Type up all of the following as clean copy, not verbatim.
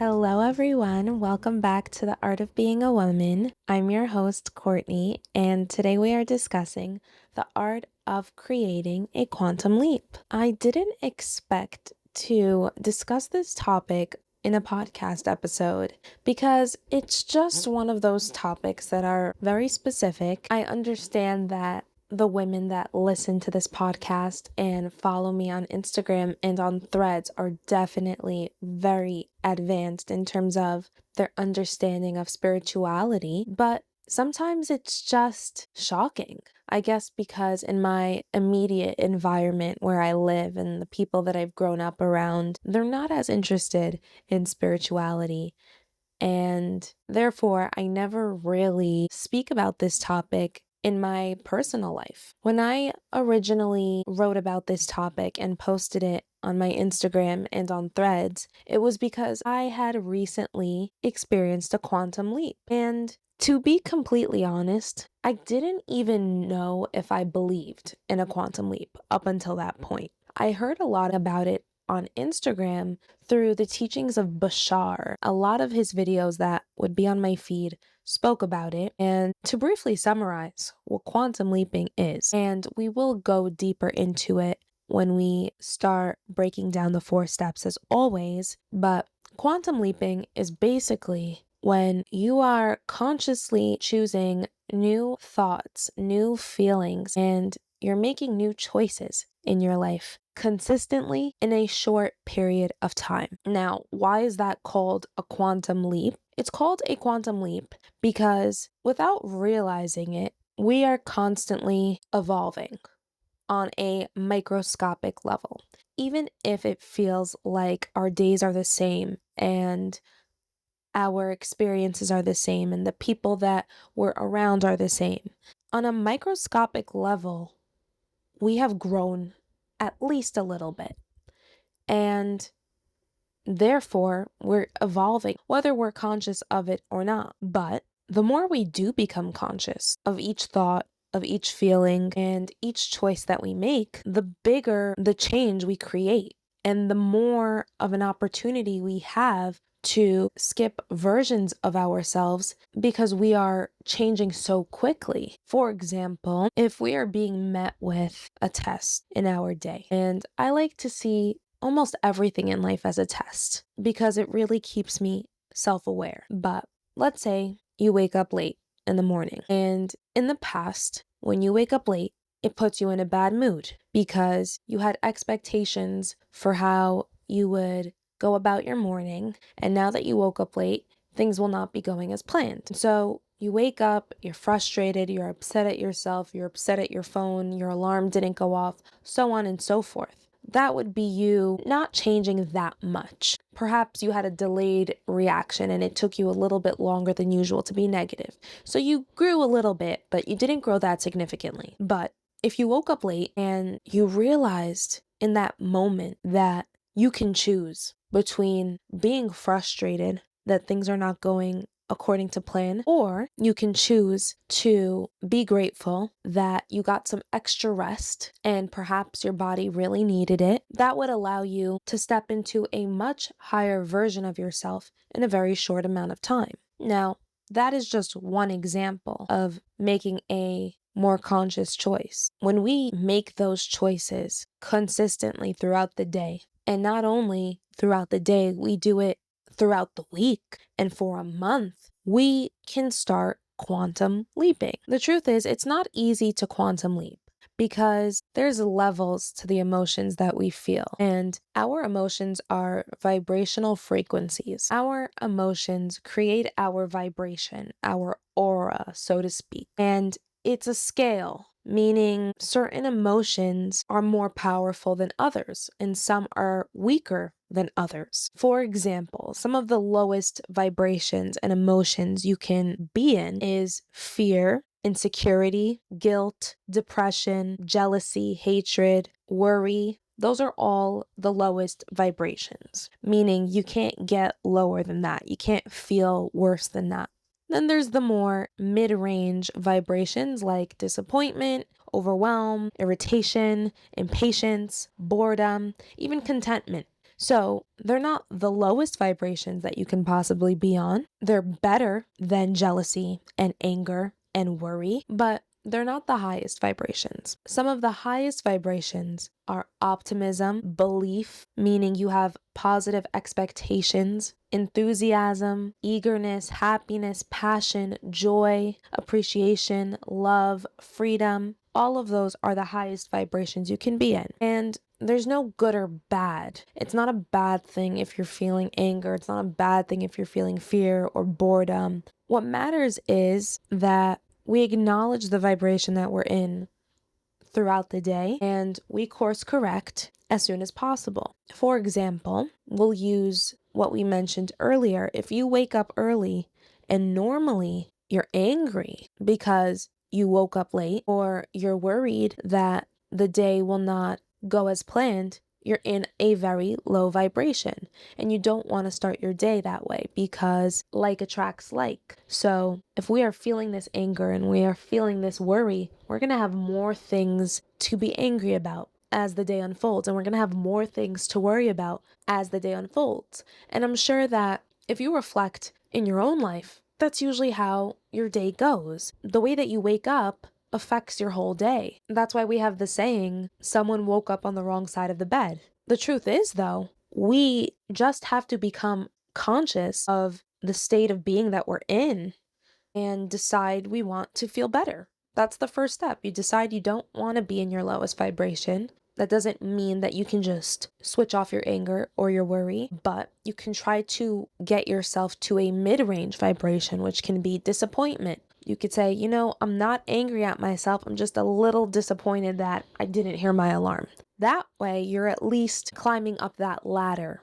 Hello, everyone. Welcome back to the Art of Being a Woman. I'm your host, Courtney, and today we are discussing the art of creating a quantum leap. I didn't expect to discuss this topic in a podcast episode because it's just one of those topics that are very specific. I understand that the women that listen to this podcast and follow me on Instagram and on Threads are definitely very advanced in terms of their understanding of spirituality, but sometimes it's just shocking. I guess because in my immediate environment where I live and the people that I've grown up around, they're not as interested in spirituality. And therefore, I never really speak about this topic in my personal life. When I originally wrote about this topic and posted it on my Instagram and on Threads, it was because I had recently experienced a quantum leap. And to be completely honest, I didn't even know if I believed in a quantum leap up until that point. I heard a lot about it on Instagram through the teachings of Bashar. A lot of his videos that would be on my feed spoke about it. And to briefly summarize what quantum leaping is, and we will go deeper into it when we start breaking down the 4 steps as always, but quantum leaping is basically when you are consciously choosing new thoughts, new feelings, and you're making new choices in your life consistently in a short period of time. Now, why is that called a quantum leap? It's called a quantum leap because without realizing it, we are constantly evolving on a microscopic level. Even if it feels like our days are the same and our experiences are the same and the people that we're around are the same, on a microscopic level, we have grown at least a little bit. And therefore, we're evolving, whether we're conscious of it or not. But the more we do become conscious of each thought, of each feeling, and each choice that we make, the bigger the change we create, and the more of an opportunity we have to skip versions of ourselves because we are changing so quickly. For example, if we are being met with a test in our day, and I like to see almost everything in life as a test because it really keeps me self-aware. But let's say you wake up late in the morning, and in the past, when you wake up late, it puts you in a bad mood because you had expectations for how you would go about your morning, and now that you woke up late, things will not be going as planned. So you wake up, you're frustrated, you're upset at yourself, you're upset at your phone, your alarm didn't go off, so on and so forth. That would be you not changing that much. Perhaps you had a delayed reaction and it took you a little bit longer than usual to be negative. So you grew a little bit, but you didn't grow that significantly. But if you woke up late and you realized in that moment that you can choose between being frustrated that things are not going according to plan, or you can choose to be grateful that you got some extra rest and perhaps your body really needed it. That would allow you to step into a much higher version of yourself in a very short amount of time. Now, that is just one example of making a more conscious choice. When we make those choices consistently throughout the day, and not only throughout the day, we do it throughout the week and for a month, we can start quantum leaping. The truth is, it's not easy to quantum leap because there's levels to the emotions that we feel, and our emotions are vibrational frequencies. Our emotions create our vibration, our aura, so to speak, and it's a scale, meaning certain emotions are more powerful than others, and some are weaker than others. For example, some of the lowest vibrations and emotions you can be in is fear, insecurity, guilt, depression, jealousy, hatred, worry. Those are all the lowest vibrations, meaning you can't get lower than that. You can't feel worse than that. Then there's the more mid-range vibrations like disappointment, overwhelm, irritation, impatience, boredom, even contentment. So they're not the lowest vibrations that you can possibly be on. They're better than jealousy and anger and worry, but they're not the highest vibrations. Some of the highest vibrations are optimism, belief, meaning you have positive expectations, enthusiasm, eagerness, happiness, passion, joy, appreciation, love, freedom. All of those are the highest vibrations you can be in. And there's no good or bad. It's not a bad thing if you're feeling anger. It's not a bad thing if you're feeling fear or boredom. What matters is that we acknowledge the vibration that we're in throughout the day and we course correct as soon as possible. For example, we'll use what we mentioned earlier. If you wake up early and normally you're angry because you woke up late or you're worried that the day will not go as planned, you're in a very low vibration and you don't want to start your day that way because like attracts like. So if we are feeling this anger and we are feeling this worry, we're going to have more things to be angry about as the day unfolds, and we're going to have more things to worry about as the day unfolds. And I'm sure that if you reflect in your own life, that's usually how your day goes. The way that you wake up affects your whole day. That's why we have the saying, someone woke up on the wrong side of the bed. The truth is, though, we just have to become conscious of the state of being that we're in and decide we want to feel better. That's the first step. You decide you don't want to be in your lowest vibration. That doesn't mean that you can just switch off your anger or your worry, but you can try to get yourself to a mid-range vibration, which can be disappointment. You could say, I'm not angry at myself. I'm just a little disappointed that I didn't hear my alarm. That way, you're at least climbing up that ladder,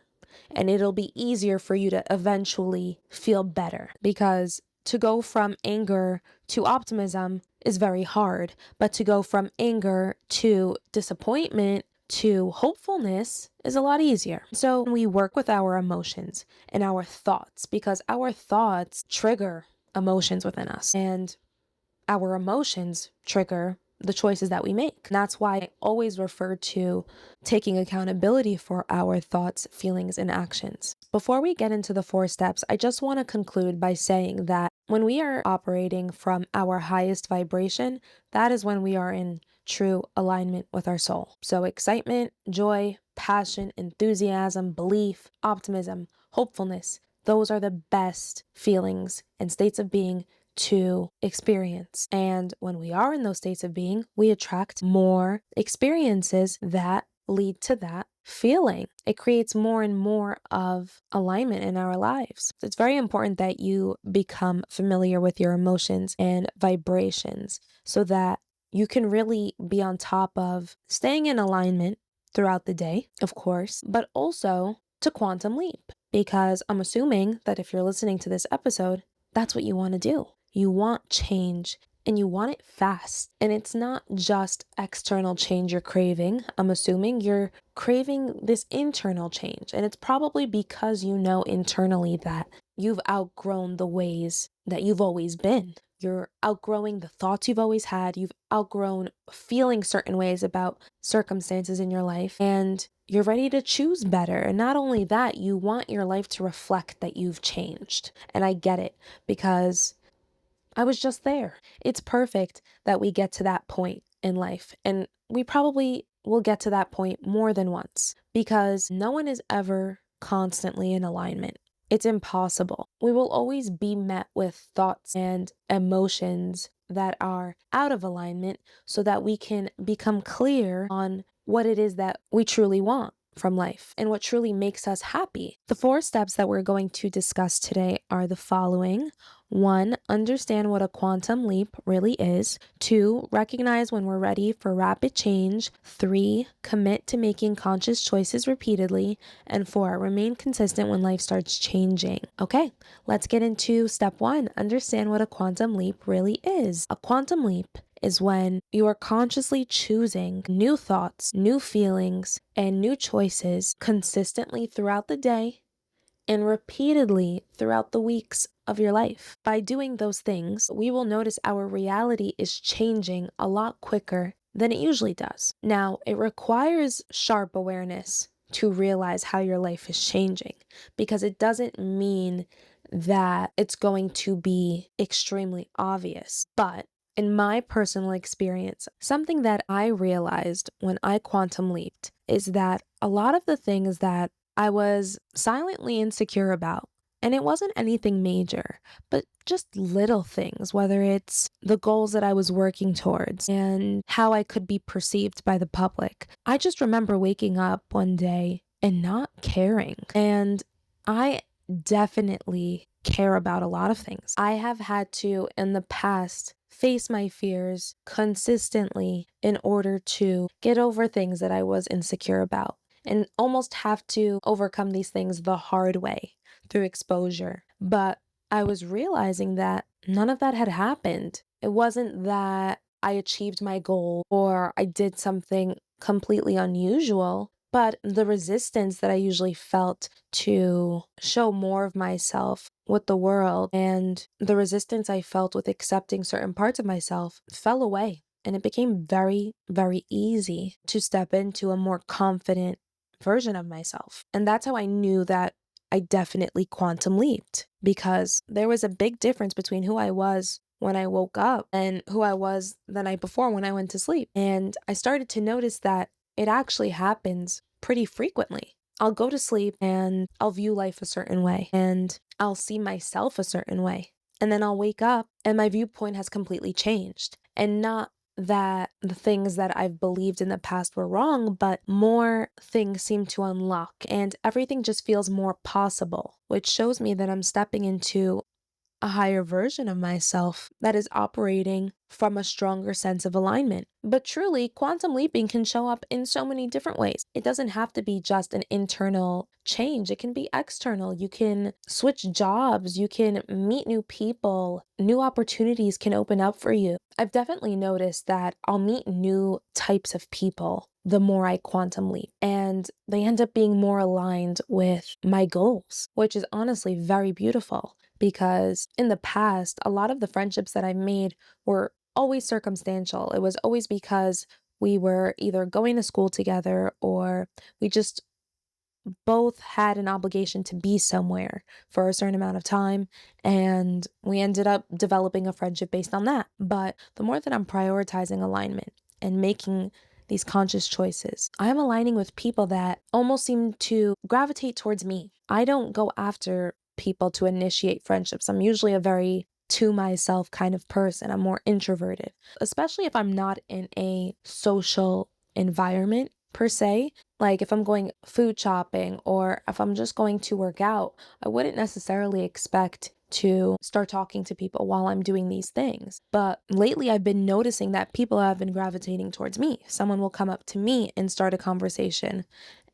and it'll be easier for you to eventually feel better, because to go from anger to optimism is very hard, but to go from anger to disappointment to hopefulness is a lot easier. So we work with our emotions and our thoughts, because our thoughts trigger emotions within us, and our emotions trigger the choices that we make. And that's why I always refer to taking accountability for our thoughts, feelings, and actions. Before we get into the 4 steps, I just want to conclude by saying that when we are operating from our highest vibration, that is when we are in true alignment with our soul. So excitement, joy, passion, enthusiasm, belief, optimism, hopefulness, those are the best feelings and states of being to experience. And when we are in those states of being, we attract more experiences that lead to that feeling. It creates more and more of alignment in our lives. It's very important that you become familiar with your emotions and vibrations so that you can really be on top of staying in alignment throughout the day, of course, but also to quantum leap. Because I'm assuming that if you're listening to this episode, that's what you want to do. You want change, and you want it fast. And it's not just external change you're craving. I'm assuming you're craving this internal change. And it's probably because you know internally that you've outgrown the ways that you've always been. You're outgrowing the thoughts you've always had. You've outgrown feeling certain ways about circumstances in your life. And you're ready to choose better. And not only that, you want your life to reflect that you've changed. And I get it, because I was just there. It's perfect that we get to that point in life. And we probably will get to that point more than once, because no one is ever constantly in alignment. It's impossible. We will always be met with thoughts and emotions that are out of alignment so that we can become clear on what it is that we truly want from life and what truly makes us happy. The 4 steps that we're going to discuss today are the following. 1, understand what a quantum leap really is. 2, recognize when we're ready for rapid change. 3, commit to making conscious choices repeatedly. And 4, remain consistent when life starts changing. Okay, let's get into step 1. Understand what a quantum leap really is. A quantum leap is when you are consciously choosing new thoughts, new feelings, and new choices consistently throughout the day and repeatedly throughout the weeks of your life. By doing those things, we will notice our reality is changing a lot quicker than it usually does. Now, it requires sharp awareness to realize how your life is changing, because it doesn't mean that it's going to be extremely obvious. But in my personal experience, something that I realized when I quantum leaped is that a lot of the things that I was silently insecure about, and it wasn't anything major, but just little things, whether it's the goals that I was working towards and how I could be perceived by the public. I just remember waking up one day and not caring. And I definitely care about a lot of things. I have had to, in the past, face my fears consistently in order to get over things that I was insecure about, and almost have to overcome these things the hard way through exposure. But I was realizing that none of that had happened. It wasn't that I achieved my goal or I did something completely unusual, but the resistance that I usually felt to show more of myself with the world and the resistance I felt with accepting certain parts of myself fell away. And it became very, very easy to step into a more confident version of myself. And that's how I knew that I definitely quantum leaped, because there was a big difference between who I was when I woke up and who I was the night before when I went to sleep. And I started to notice that it actually happens pretty frequently. I'll go to sleep and I'll view life a certain way and I'll see myself a certain way. And then I'll wake up and my viewpoint has completely changed. And not that the things that I've believed in the past were wrong, but more things seem to unlock and everything just feels more possible, which shows me that I'm stepping into a higher version of myself that is operating from a stronger sense of alignment. But truly, quantum leaping can show up in so many different ways. It doesn't have to be just an internal change, it can be external. You can switch jobs, you can meet new people, new opportunities can open up for you. I've definitely noticed that I'll meet new types of people the more I quantum leap, and they end up being more aligned with my goals, which is honestly very beautiful. Because in the past, a lot of the friendships that I made were always circumstantial. It was always because we were either going to school together or we just both had an obligation to be somewhere for a certain amount of time, and we ended up developing a friendship based on that. But the more that I'm prioritizing alignment and making these conscious choices, I'm aligning with people that almost seem to gravitate towards me. I don't go after people to initiate friendships. I'm usually a very to myself kind of person. I'm more introverted, especially if I'm not in a social environment per se. Like if I'm going food shopping or if I'm just going to work out, I wouldn't necessarily expect to start talking to people while I'm doing these things. But lately I've been noticing that people have been gravitating towards me. Someone will come up to me and start a conversation.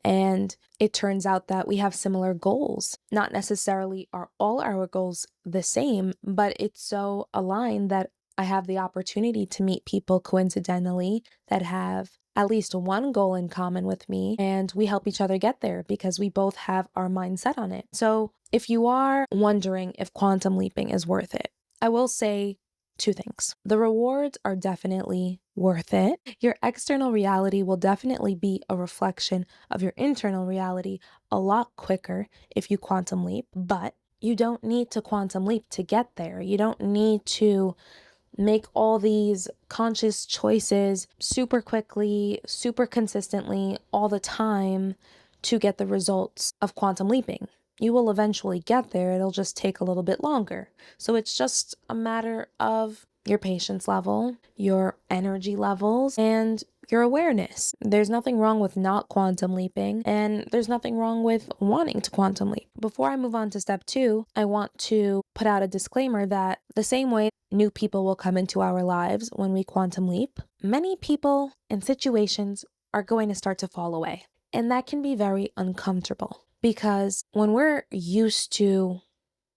And it turns out that we have similar goals. Not necessarily are all our goals the same, but it's so aligned that I have the opportunity to meet people coincidentally that have at least one goal in common with me, and we help each other get there because we both have our mindset on it. So, if you are wondering if quantum leaping is worth it, I will say two things. The rewards are definitely worth it. Your external reality will definitely be a reflection of your internal reality a lot quicker if you quantum leap, but you don't need to quantum leap to get there. You don't need to make all these conscious choices super quickly, super consistently, all the time to get the results of quantum leaping. You will eventually get there, it'll just take a little bit longer. So it's just a matter of your patience level, your energy levels, and your awareness. There's nothing wrong with not quantum leaping, and there's nothing wrong with wanting to quantum leap. Before I move on to step two, I want to put out a disclaimer that the same way new people will come into our lives when we quantum leap, many people and situations are going to start to fall away. And that can be very uncomfortable because when we're used to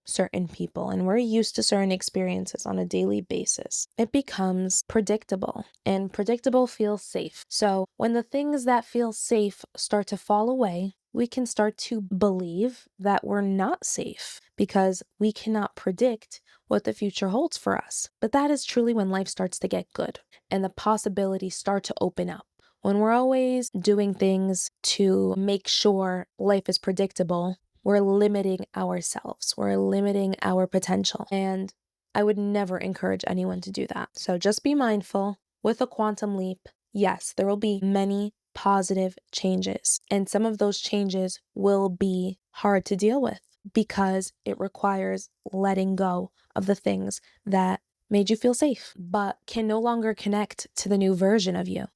certain people and we're used to certain experiences on a daily basis, it becomes predictable, and predictable feels safe. So when the things that feel safe start to fall away, we can start to believe that we're not safe because we cannot predict what the future holds for us. But that is truly when life starts to get good and the possibilities start to open up. When we're always doing things to make sure life is predictable, we're limiting ourselves. We're limiting our potential. And I would never encourage anyone to do that. So just be mindful. With a quantum leap, yes, there will be many positive changes. And some of those changes will be hard to deal with because it requires letting go of the things that made you feel safe, but can no longer connect to the new version of you.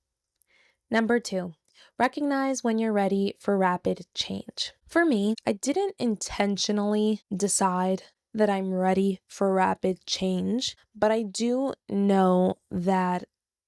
Number 2, recognize when you're ready for rapid change. For me, I didn't intentionally decide that I'm ready for rapid change, but I do know that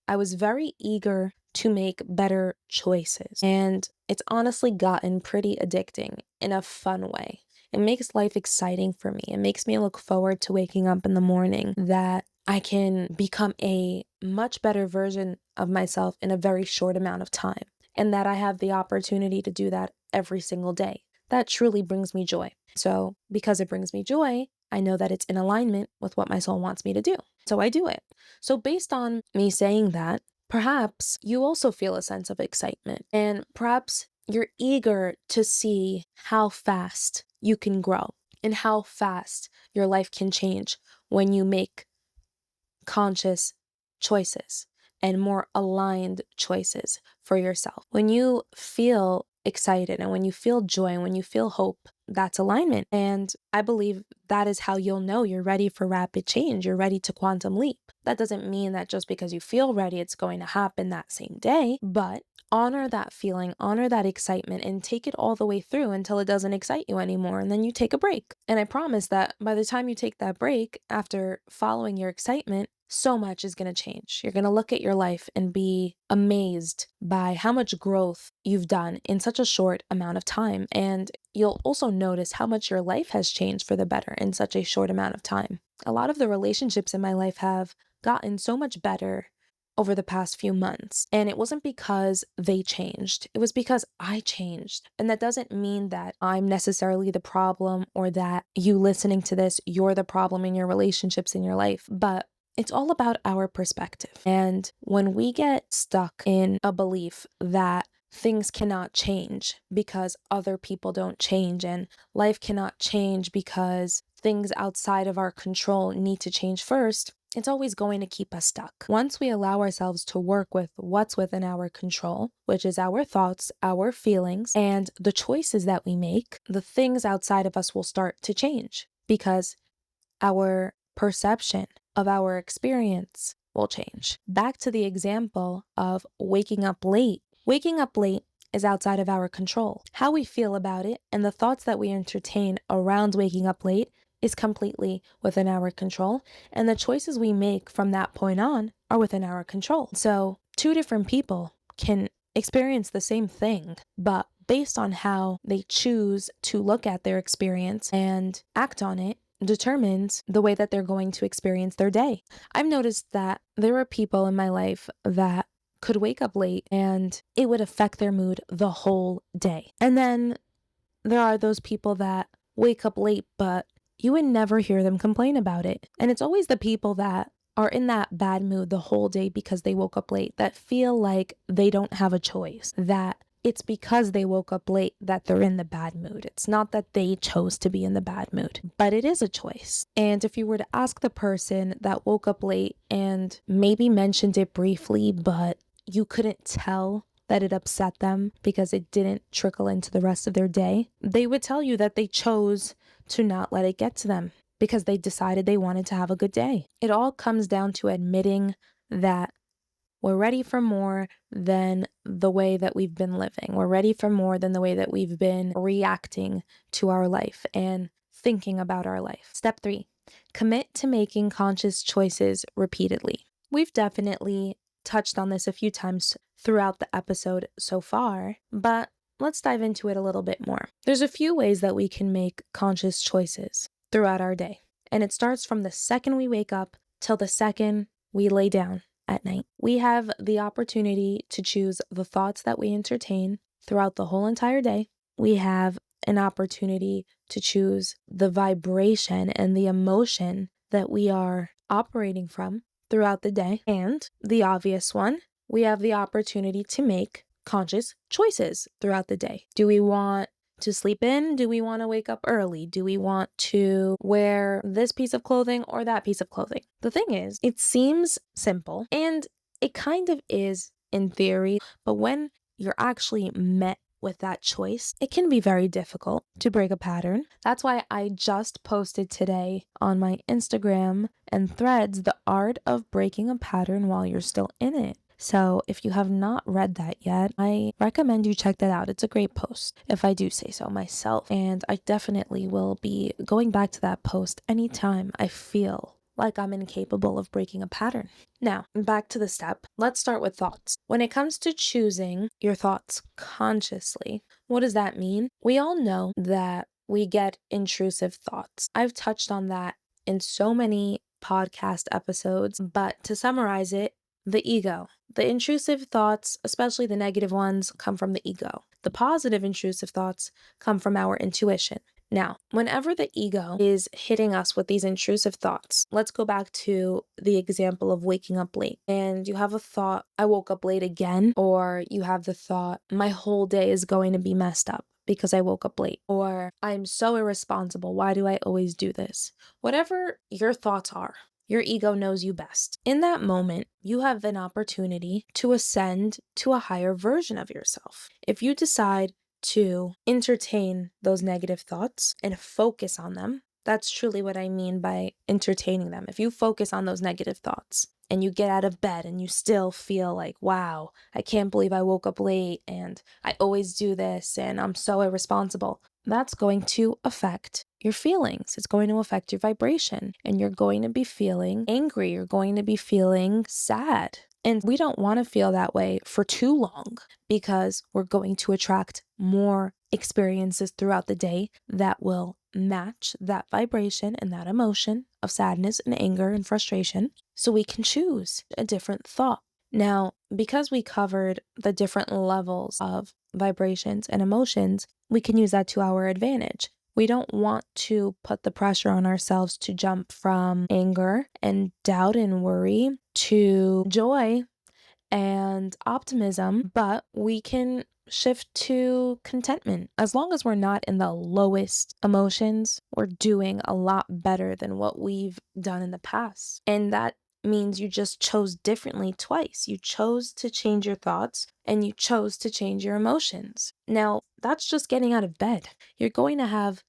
I was very eager to make better choices. And it's honestly gotten pretty addicting in a fun way. It makes life exciting for me. It makes me look forward to waking up in the morning that I can become a much better version of myself in a very short amount of time, and that I have the opportunity to do that every single day. That truly brings me joy. So, because it brings me joy, I know that it's in alignment with what my soul wants me to do. So I do it. So, based on me saying that, perhaps you also feel a sense of excitement, and perhaps you're eager to see how fast you can grow and how fast your life can change when you make conscious choices and more aligned choices for yourself. When you feel excited and when you feel joy and when you feel hope, that's alignment. And I believe that is how you'll know you're ready for rapid change. You're ready to quantum leap. That doesn't mean that just because you feel ready, it's going to happen that same day, but honor that feeling, honor that excitement, and take it all the way through until it doesn't excite you anymore. And then you take a break. And I promise that by the time you take that break, after following your excitement, so much is going to change. You're going to look at your life and be amazed by how much growth you've done in such a short amount of time. And you'll also notice how much your life has changed for the better in such a short amount of time. A lot of the relationships in my life have gotten so much better over the past few months. And it wasn't because they changed. It was because I changed. And that doesn't mean that I'm necessarily the problem or that you listening to this, you're the problem in your relationships in your life. But it's all about our perspective. And when we get stuck in a belief that things cannot change because other people don't change, and life cannot change because things outside of our control need to change first, it's always going to keep us stuck. Once we allow ourselves to work with what's within our control, which is our thoughts, our feelings, and the choices that we make, the things outside of us will start to change because our perception of our experience will change. Back to the example of waking up late. Waking up late is outside of our control. How we feel about it and the thoughts that we entertain around waking up late is completely within our control, and the choices we make from that point on are within our control. So, two different people can experience the same thing, but based on how they choose to look at their experience and act on it determines the way that they're going to experience their day. I've noticed that there are people in my life that could wake up late and it would affect their mood the whole day. And then there are those people that wake up late, but you would never hear them complain about it. And it's always the people that are in that bad mood the whole day because they woke up late that feel like they don't have a choice, that it's because they woke up late that they're in the bad mood. It's not that they chose to be in the bad mood, but it is a choice. And if you were to ask the person that woke up late and maybe mentioned it briefly, but you couldn't tell that it upset them because it didn't trickle into the rest of their day, they would tell you that they chose to not let it get to them because they decided they wanted to have a good day. It all comes down to admitting that we're ready for more than the way that we've been living. We're ready for more than the way that we've been reacting to our life and thinking about our life. Step 3, commit to making conscious choices repeatedly. We've definitely touched on this a few times throughout the episode so far, but let's dive into it a little bit more. There's a few ways that we can make conscious choices throughout our day, and it starts from the second we wake up till the second we lay down at night. We have the opportunity to choose the thoughts that we entertain throughout the whole entire day. We have an opportunity to choose the vibration and the emotion that we are operating from throughout the day. And the obvious one, we have the opportunity to make conscious choices throughout the day. Do we want to sleep in? Do we want to wake up early? Do we want to wear this piece of clothing or that piece of clothing? The thing is, it seems simple, and it kind of is in theory, but when you're actually met with that choice, it can be very difficult to break a pattern. That's why I just posted today on my Instagram and Threads the art of breaking a pattern while you're still in it. So if you have not read that yet, I recommend you check that out. It's a great post, if I do say so myself. And I definitely will be going back to that post anytime I feel like I'm incapable of breaking a pattern. Now, back to the step. Let's start with thoughts. When it comes to choosing your thoughts consciously, what does that mean? We all know that we get intrusive thoughts. I've touched on that in so many podcast episodes, but to summarize it, the ego. The intrusive thoughts, especially the negative ones, come from the ego. The positive intrusive thoughts come from our intuition. Now, whenever the ego is hitting us with these intrusive thoughts, let's go back to the example of waking up late. And you have a thought, I woke up late again, or you have the thought, my whole day is going to be messed up because I woke up late, or I'm so irresponsible. Why do I always do this? Whatever your thoughts are, your ego knows you best. In that moment, you have an opportunity to ascend to a higher version of yourself. If you decide to entertain those negative thoughts and focus on them, that's truly what I mean by entertaining them. If you focus on those negative thoughts and you get out of bed and you still feel like, wow, I can't believe I woke up late and I always do this and I'm so irresponsible, that's going to affect your feelings. It's going to affect your vibration, and you're going to be feeling angry. You're going to be feeling sad. And we don't want to feel that way for too long, because we're going to attract more experiences throughout the day that will match that vibration and that emotion of sadness and anger and frustration. So we can choose a different thought. Now, because we covered the different levels of vibrations and emotions, we can use that to our advantage. We don't want to put the pressure on ourselves to jump from anger and doubt and worry to joy and optimism, but we can shift to contentment. As long as we're not in the lowest emotions, we're doing a lot better than what we've done in the past. And that means you just chose differently twice. You chose to change your thoughts and you chose to change your emotions. Now, that's just getting out of bed. You're going to have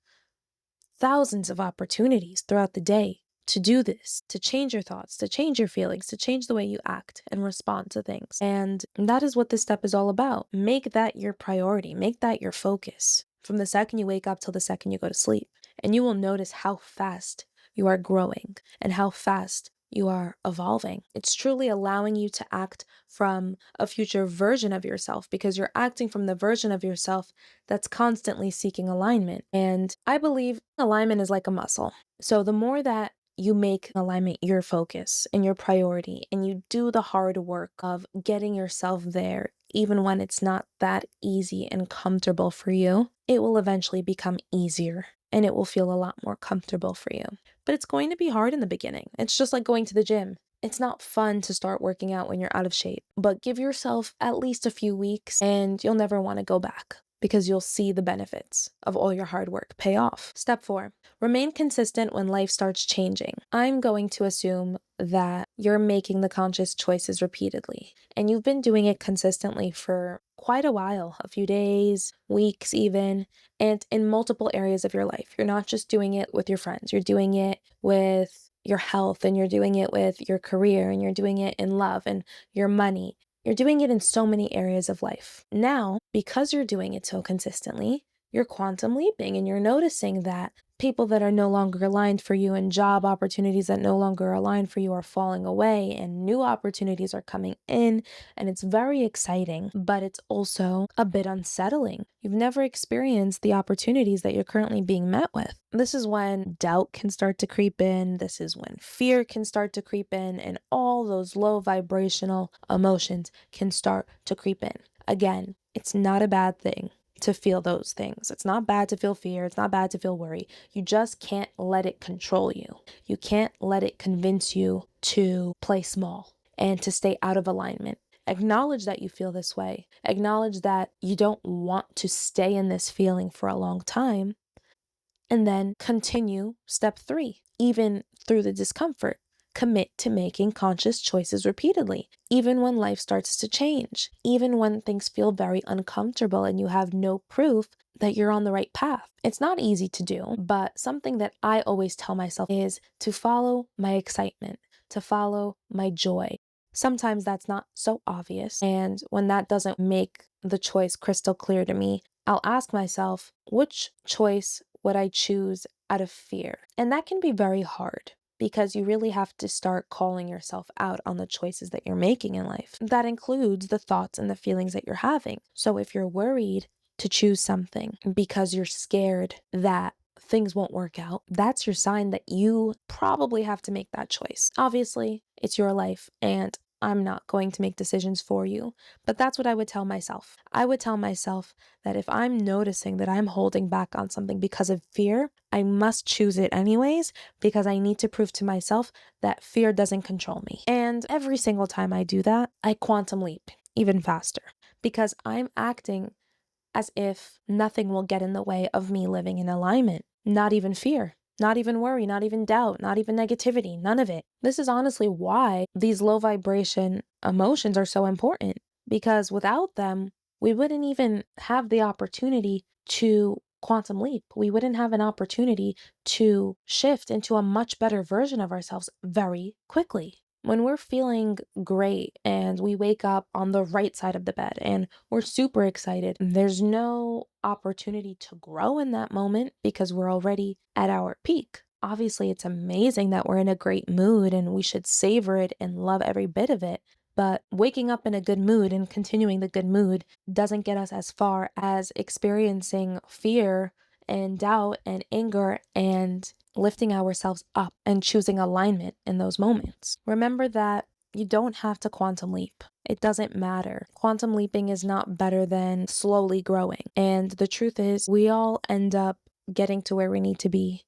thousands of opportunities throughout the day to do this, to change your thoughts, to change your feelings, to change the way you act and respond to things. And that is what this step is all about. Make that your priority. Make that your focus from the second you wake up till the second you go to sleep. And you will notice how fast you are growing and how fast you are evolving. It's truly allowing you to act from a future version of yourself, because you're acting from the version of yourself that's constantly seeking alignment. And I believe alignment is like a muscle. So the more that you make alignment your focus and your priority, and you do the hard work of getting yourself there, even when it's not that easy and comfortable for you, it will eventually become easier and it will feel a lot more comfortable for you. But it's going to be hard in the beginning. It's just like going to the gym. It's not fun to start working out when you're out of shape, but give yourself at least a few weeks and you'll never want to go back, because you'll see the benefits of all your hard work pay off. Step 4, remain consistent when life starts changing. I'm going to assume that you're making the conscious choices repeatedly, and you've been doing it consistently for quite a while, a few days, weeks even, and in multiple areas of your life. You're not just doing it with your friends, you're doing it with your health, and you're doing it with your career, and you're doing it in love and your money. You're doing it in so many areas of life. Now, because you're doing it so consistently, you're quantum leaping, and you're noticing that people that are no longer aligned for you and job opportunities that no longer align for you are falling away, and new opportunities are coming in, and it's very exciting, but it's also a bit unsettling. You've never experienced the opportunities that you're currently being met with. This is when doubt can start to creep in. This is when fear can start to creep in, and all those low vibrational emotions can start to creep in. Again, it's not a bad thing to feel those things. It's not bad to feel fear. It's not bad to feel worry. You just can't let it control you. You can't let it convince you to play small and to stay out of alignment Acknowledge that you feel this way. Acknowledge that you don't want to stay in this feeling for a long time. And then continue step 3, even through the discomfort. Commit to making conscious choices repeatedly, even when life starts to change, even when things feel very uncomfortable and you have no proof that you're on the right path. It's not easy to do, but something that I always tell myself is to follow my excitement, to follow my joy. Sometimes that's not so obvious, and when that doesn't make the choice crystal clear to me, I'll ask myself, which choice would I choose out of fear? And that can be very hard because you really have to start calling yourself out on the choices that you're making in life. That includes the thoughts and the feelings that you're having. So if you're worried to choose something because you're scared that things won't work out, that's your sign that you probably have to make that choice. Obviously, it's your life and I'm not going to make decisions for you, but that's what I would tell myself. I would tell myself that if I'm noticing that I'm holding back on something because of fear, I must choose it anyways because I need to prove to myself that fear doesn't control me. And every single time I do that, I quantum leap even faster because I'm acting as if nothing will get in the way of me living in alignment, not even fear. Not even worry, not even doubt, not even negativity, none of it. This is honestly why these low vibration emotions are so important, because without them, we wouldn't even have the opportunity to quantum leap. We wouldn't have an opportunity to shift into a much better version of ourselves very quickly. When we're feeling great and we wake up on the right side of the bed and we're super excited, there's no opportunity to grow in that moment because we're already at our peak. Obviously, it's amazing that we're in a great mood and we should savor it and love every bit of it. But waking up in a good mood and continuing the good mood doesn't get us as far as experiencing fear and doubt and anger and lifting ourselves up and choosing alignment in those moments. Remember that you don't have to quantum leap. It doesn't matter. Quantum leaping is not better than slowly growing. And the truth is, we all end up getting to where we need to be,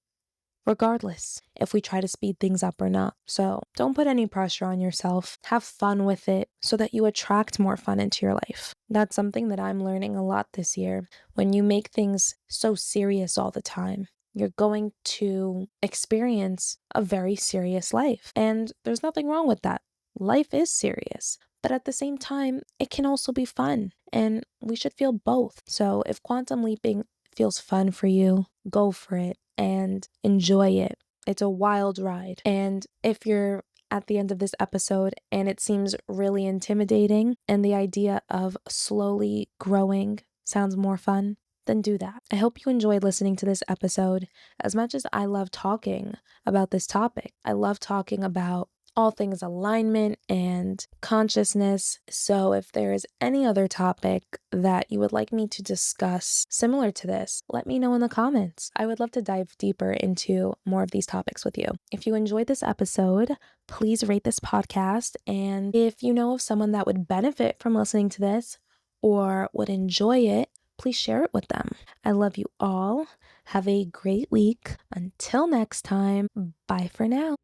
regardless if we try to speed things up or not. So don't put any pressure on yourself. Have fun with it so that you attract more fun into your life. That's something that I'm learning a lot this year. When you make things so serious all the time, you're going to experience a very serious life. And there's nothing wrong with that. Life is serious. But at the same time, it can also be fun. And we should feel both. So if quantum leaping feels fun for you, go for it and enjoy it. It's a wild ride. And if you're at the end of this episode and it seems really intimidating and the idea of slowly growing sounds more fun, then do that. I hope you enjoyed listening to this episode as much as I love talking about this topic. I love talking about all things alignment and consciousness. So if there is any other topic that you would like me to discuss similar to this, let me know in the comments. I would love to dive deeper into more of these topics with you. If you enjoyed this episode, please rate this podcast. And if you know of someone that would benefit from listening to this or would enjoy it, please share it with them. I love you all. Have a great week. Until next time, bye for now.